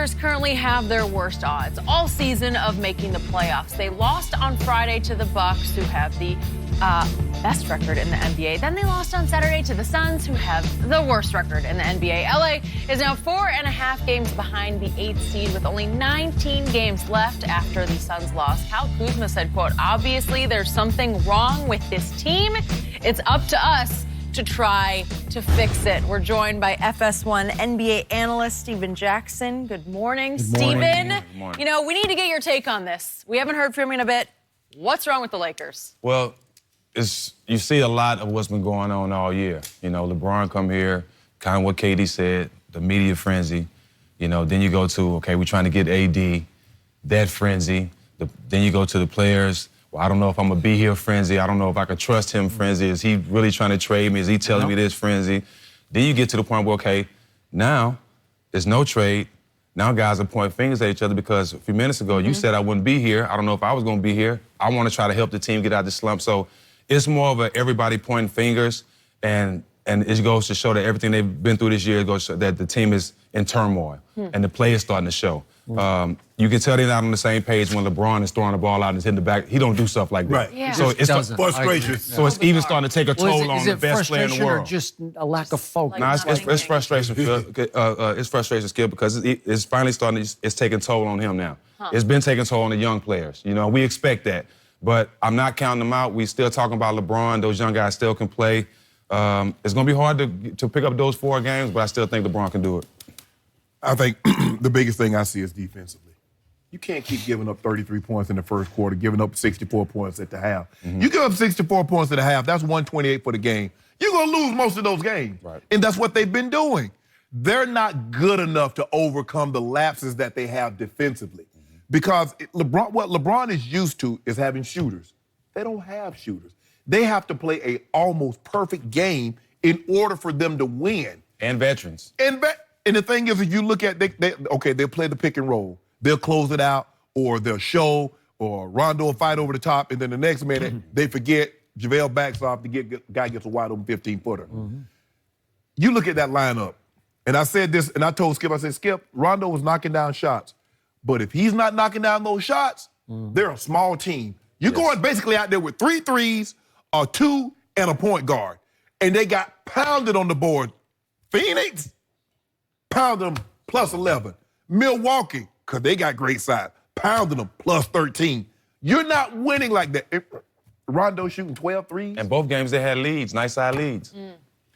Lakers currently have their worst odds all season of making the playoffs. They lost on Friday to the Bucks, who have the best record in the NBA. Then they lost on Saturday to the Suns, who have the worst record in the NBA. LA is now 4.5 games behind the 8th seed with only 19 games left after the Suns lost. Kyle Kuzma said, quote, "Obviously there's something wrong with this team. It's up to us to try to fix it." We're joined by FS1 NBA analyst Stephen Jackson. Good morning, Stephen. Good morning. You know, we need to get your take on this. We haven't heard from you in a bit. What's wrong with the Lakers? Well, you see a lot of what's been going on all year. You know, LeBron come here, kind of what KD said, the media frenzy. You know, then you go to, okay, we're trying to get AD, that frenzy. Then you go to the players. Well, I don't know if I'm going to be here frenzy. I don't know if I can trust him frenzy. Is he really trying to trade me? Is he telling me this frenzy? Then you get to the point where, okay, now there's no trade. Now guys are pointing fingers at each other because a few minutes ago you said I wouldn't be here. I don't know if I was going to be here. I want to try to help the team get out of the slump. So it's more of a everybody pointing fingers, and it goes to show that everything they've been through this year, it goes to show that the team is in turmoil and the play is starting to show. You can tell they're not on the same page when LeBron is throwing the ball out and it's hitting the back. He don't do stuff like that. Right. Yeah. So it's frustration. So it's even starting to take a toll on the best player in the world. Or just a lack of focus? No, it's frustration, Phil. It's frustration, Skip, because it's finally starting to, it's taking toll on him now. It's been taking toll on the young players. You know, we expect that. But I'm not counting them out. We still talking about LeBron. Those young guys still can play. It's going to be hard to pick up those 4 games, but I still think LeBron can do it. I think the biggest thing I see is defensively. You can't keep giving up 33 points in the first quarter, giving up 64 points at the half. You give up 64 points at the half, that's 128 for the game. You're going to lose most of those games. Right. And that's what they've been doing. They're not good enough to overcome the lapses that they have defensively. Because what LeBron is used to is having shooters. They don't have shooters. They have to play a almost perfect game in order for them to win. And veterans. And the thing is, if you look at, they'll play the pick and roll. They'll close it out, or they'll show, or Rondo will fight over the top, and then the next minute, they forget, JaVale backs off, the guy gets a wide open 15-footer. You look at that lineup, and I said this, and I told Skip, I said, Skip, Rondo was knocking down shots. But if he's not knocking down those shots, they're a small team. You're going basically out there with 3 threes, a 2, and a point guard. And they got pounded on the board. Phoenix, pounded them plus 11. Milwaukee, because they got great size, pounded them plus 13. You're not winning like that. Rondo shooting 12 threes. And both games they had leads, nice side leads.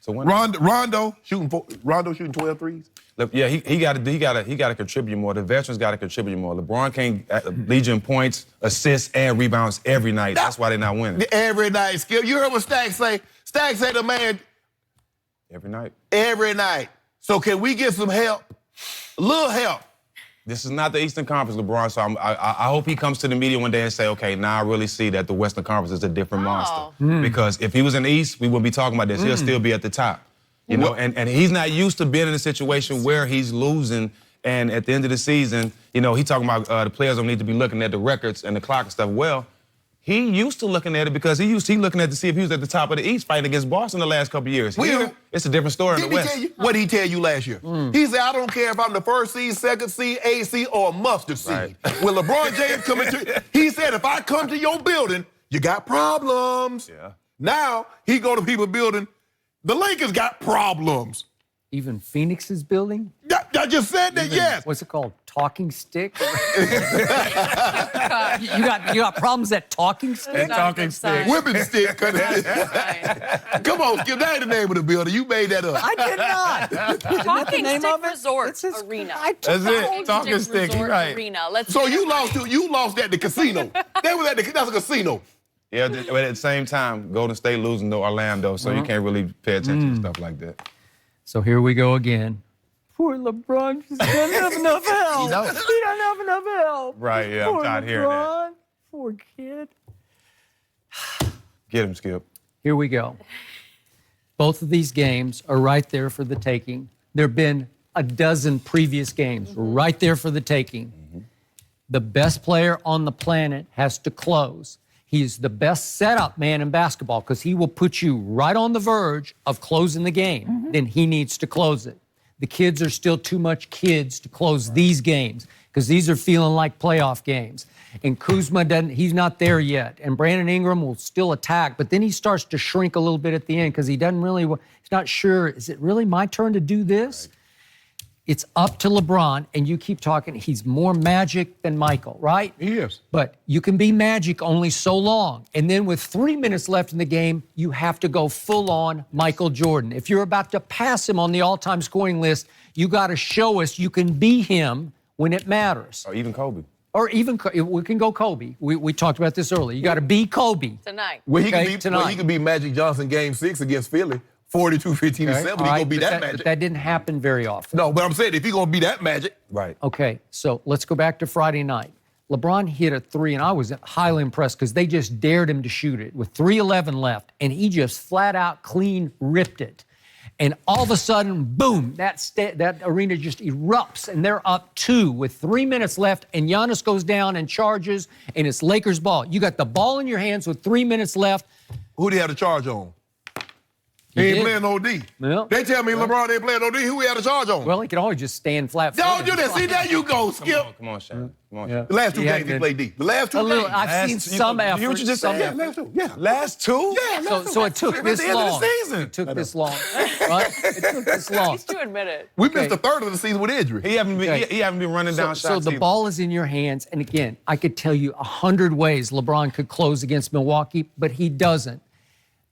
So Rondo shooting 12 threes. Yeah, he got to contribute more. The veterans got to contribute more. LeBron can't lead you in points, assists, and rebounds every night. That's why they're not winning. Every night, Skip. You heard what Stack say? Stack said the man. Every night. Every night. So can we get some help? A little help. This is not the Eastern Conference, LeBron, so I hope he comes to the media one day and say, okay, now I really see that the Western Conference is a different monster. Because if he was in the East, we wouldn't be talking about this. He'll still be at the top. You know, and he's not used to being in a situation where he's losing, and at the end of the season, you know, he talking about the players don't need to be looking at the records and the clock and stuff. Well, he used to looking at it because he looking at to see if he was at the top of the East fighting against Boston the last couple of years. Here, it's a different story in the West. What did he tell you last year? He said, I don't care if I'm the 1st seed, 2nd seed, 8th seed, or a mustard seed. Right. When LeBron James coming to, he said, if I come to your building, you got problems. Yeah. Now, he go to people's building, the Lakers got problems. Even Phoenix's building? I just said that, yes. What's it called? Talking stick? you got problems at Talking Stick? Talking stick. Whipping stick. Come on, Skip, that ain't the name of the building. You made that up. I did not. Talking name Stick of it? Resort Arena. That's it. Talking stick. Resort Right. Arena. Let's So you lost at the casino. That's a casino. Yeah, but at the same time, Golden State losing to Orlando, so you can't really pay attention to stuff like that. So here we go again. Poor LeBron just doesn't have enough help. He doesn't have enough help. Right, yeah, Poor I'm tired of hearing that. Poor kid. Get him, Skip. Here we go. Both of these games are right there for the taking. There have been a dozen previous games right there for the taking. The best player on the planet has to close. He's the best setup man in basketball because he will put you right on the verge of closing the game. Then he needs to close it. the kids are still too much kids to close these games because these are feeling like playoff games. And Kuzma he's not there yet. And Brandon Ingram will still attack, but then he starts to shrink a little bit at the end because he's not sure, is it really my turn to do this? Right. It's up to LeBron, and you keep talking, he's more Magic than Michael, right? He is. But you can be Magic only so long. And then with 3 minutes left in the game, you have to go full on Michael Jordan. If you're about to pass him on the all-time scoring list, you got to show us you can be him when it matters. Or even Kobe. Or even, we can go Kobe. We talked about this earlier. You got to be Kobe. Tonight. Well, he could be Magic Johnson Game 6 against Philly. 42, 15, and 7. He's going to be that Magic. But that didn't happen very often. No, but I'm saying if he's going to be that Magic. Right. Okay, so let's go back to Friday night. LeBron hit a 3, and I was highly impressed because they just dared him to shoot it with 3:11 left, and he just flat out clean ripped it. And all of a sudden, boom, that arena just erupts, and they're up 2 with 3 minutes left, and Giannis goes down and charges, and it's Lakers ball. You got the ball in your hands with 3 minutes left. Who do you have to charge on? He ain't playing OD. Well, they tell me LeBron ain't playing OD. Who he had to charge on? Well, he can always just stand flat. Don't do that. See, there you go, Skip. Come on, Shannon. Come on, Yeah. The last 2 games he played D. The last 2 games. I've seen some effort. You what you just said? Yeah, last 2. Yeah. Last 2? Yeah, So it took this At the end long. of the season. It took this long. Right? It took this long. He's to admit it. We missed a third of the season with injury. He haven't been running down shots. So the either. ball is in your hands, and again, I could tell you 100 ways LeBron could close against Milwaukee, but he doesn't.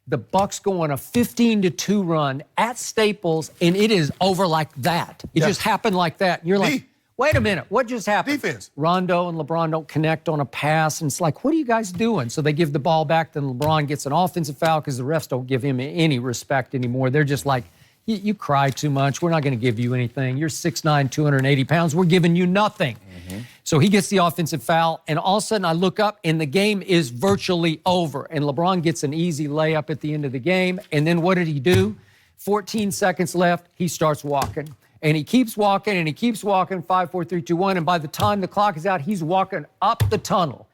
The Bucks go on a 15-2 run at Staples, and it is over like that. It just happened like that. And you're like, wait a minute, what just happened? Defense. Rondo and LeBron don't connect on a pass, and it's like, what are you guys doing? So they give the ball back, then LeBron gets an offensive foul because the refs don't give him any respect anymore. They're just like, you cry too much. We're not going to give you anything. You're 6'9", 280 pounds. We're giving you nothing. Mm-hmm. So he gets the offensive foul, and all of a sudden I look up, and the game is virtually over. And LeBron gets an easy layup at the end of the game. And then what did he do? 14 seconds left, he starts walking. And he keeps walking, and he keeps walking, 5, 4, 3, 2, 1. And by the time the clock is out, he's walking up the tunnel.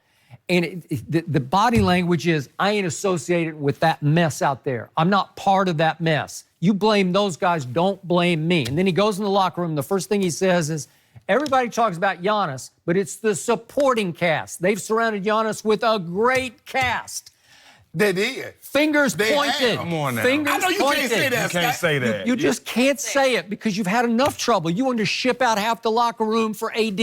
And the body language is, I ain't associated with that mess out there. I'm not part of that mess. You blame those guys, don't blame me. And then he goes in the locker room. The first thing he says is, everybody talks about Giannis, but it's the supporting cast. They've surrounded Giannis with a great cast. They did. Fingers They pointed. have. Come on now. Fingers I know you pointed. can't say that. You can't say that. You just can't say it because you've had enough trouble. You wanted to ship out half the locker room for AD,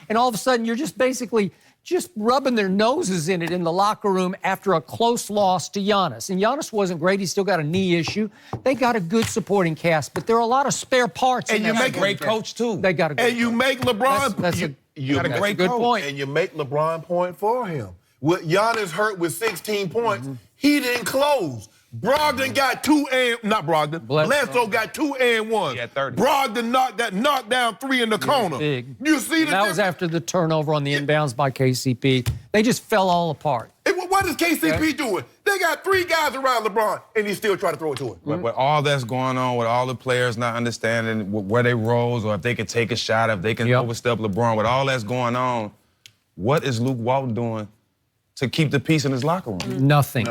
and all of a sudden you're just basically just rubbing their noses in it in the locker room after a close loss to Giannis. And Giannis wasn't great. He's still got a knee issue. They got a good supporting cast, but there are a lot of spare parts. And you make a great coach, too. They got a good And you make LeBron. You got a great good coach. point. And you make LeBron point for him. With Giannis hurt with 16 points, he didn't close. Brogdon got 2 and not Brogdon. Bledsoe got 2 and 1. He had 30. Brogdon knocked down 3 in the corner. Big. You see That was after the turnover on the inbounds by KCP. They just fell all apart. What is KCP doing? They got 3 guys around LeBron, and he still trying to throw it to him. But with all that's going on, with all the players not understanding where they roles or if they can take a shot, if they can overstep LeBron, with all that's going on, what is Luke Walton doing to keep the peace in his locker room? Nothing.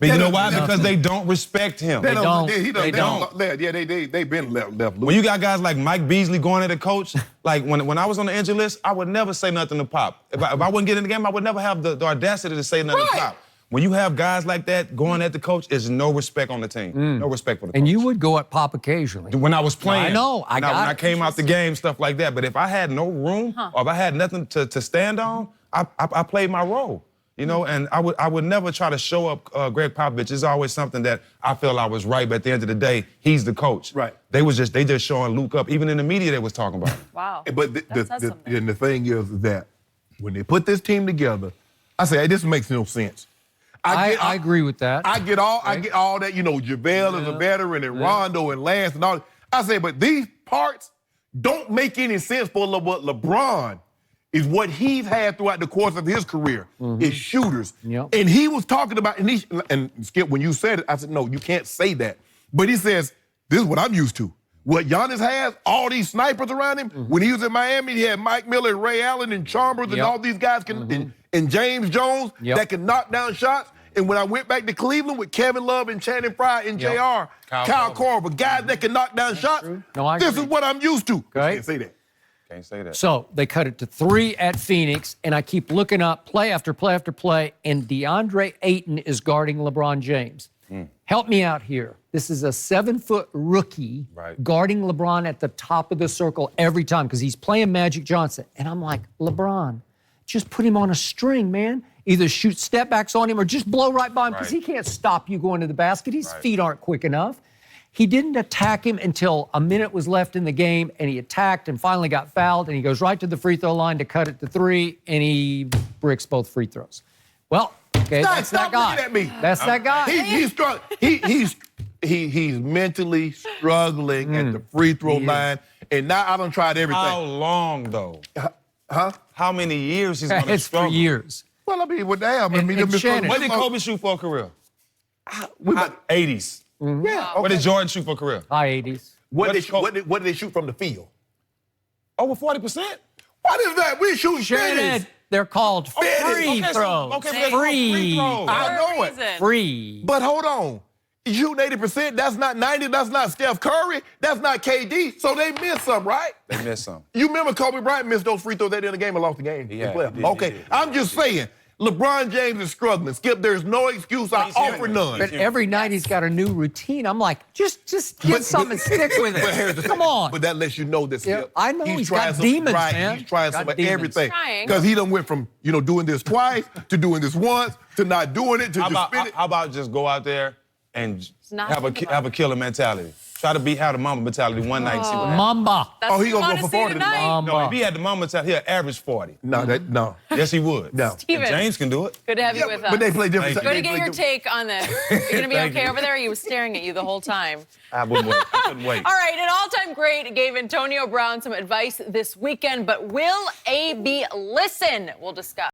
But you know why? Because they don't respect him. They don't. They been left loose. When you got guys like Mike Beasley going at a coach, like when I was on the injury list, I would never say nothing to Pop. If I wouldn't get in the game, I would never have the audacity to say nothing to Pop. When you have guys like that going at the coach, there's no respect on the team. No respect for the coach. And you would go at Pop occasionally. When I was playing. I know. When I came out the game, stuff like that. But if I had no room or if I had nothing to stand on, I played my role. You know, and I would never try to show up Greg Popovich. It's always something that I feel I was right, but at the end of the day, he's the coach. Right. They just showing Luke up. Even in the media, they was talking about him. Wow. But the thing is that when they put this team together, I say, hey, this makes no sense. I agree with that. I get all that, you know, JaVale is a veteran and Rondo and Lance and all that. I say, but these parts don't make any sense for what LeBron is what he's had throughout the course of his career, is shooters. Yep. And he was talking about, and Skip, when you said it, I said, no, you can't say that. But he says, this is what I'm used to. What Giannis has, all these snipers around him. When he was in Miami, he had Mike Miller and Ray Allen and Chalmers and all these guys and James Jones that can knock down shots. And when I went back to Cleveland with Kevin Love and Shannon Fry and JR, Kyle Korver, guys that can knock down shots, this is what I'm used to. Okay. Can't say that. Can't say that. So they cut it to 3 at Phoenix, and I keep looking up play after play after play, and DeAndre Ayton is guarding LeBron James. Help me out here. This is a 7-foot rookie guarding LeBron at the top of the circle every time because he's playing Magic Johnson. And I'm like, LeBron, just put him on a string, man. Either shoot step backs on him or just blow right by him because he can't stop you going to the basket. His feet aren't quick enough. He didn't attack him until a minute was left in the game, and he attacked and finally got fouled, and he goes right to the free throw line to cut it to 3, and he bricks both free throws. Well, okay, that's that guy. Looking at me. That's that guy. He's struggling. He's mentally struggling at the free throw line, and now I done tried everything. How long, though? Huh? How many years he's going to It's struggle? for years. Well, I mean, what the hell? I mean, Shannon. What did Kobe shoot for a career? 80s. Yeah. What did Jordan shoot for a career? High 80s. What did they shoot from the field? Over 40%? What is that? We shoot Shannon, finish. they're called free throws. Okay, so that's Free. free throws. I know it. Reason. Free. But hold on. You shooting 80%, that's not 90, that's not Steph Curry, that's not KD, so they missed some, right? They missed some. You remember Kobe Bryant missed those free throws at the end of the game and lost the game? Yeah, Well, he did, okay, he did. I'm just saying, LeBron James is struggling. Skip, there's no excuse. I offer none. But every night he's got a new routine. I'm like, just get something, stick with But here's it. the Come thing. on. But that lets you know this. Yeah, I know he's trying got some- demons, right, man. He's trying Got some of demons. everything. Trying. Because he done went from, doing this twice to doing this once to not doing it to How just about, spin it. how about just go out there and not have think about a killer mentality? Try to have the Mamba mentality one night and see what happens. Mamba. That's Oh, he what you gonna go want for to see 40 tonight. tonight. No, if he had the Mamba mentality, he'll average 40. No. Yes, he would. No. And Steven. James can do it. Good to have you Yeah, with us. but they play different. Thank Go you. to they get play your different- take on this. You're going to be Thank okay you. over there? He was staring at you the whole time. I wouldn't wait. I couldn't wait. All right, an all-time great gave Antonio Brown some advice this weekend, but will AB listen? We'll discuss.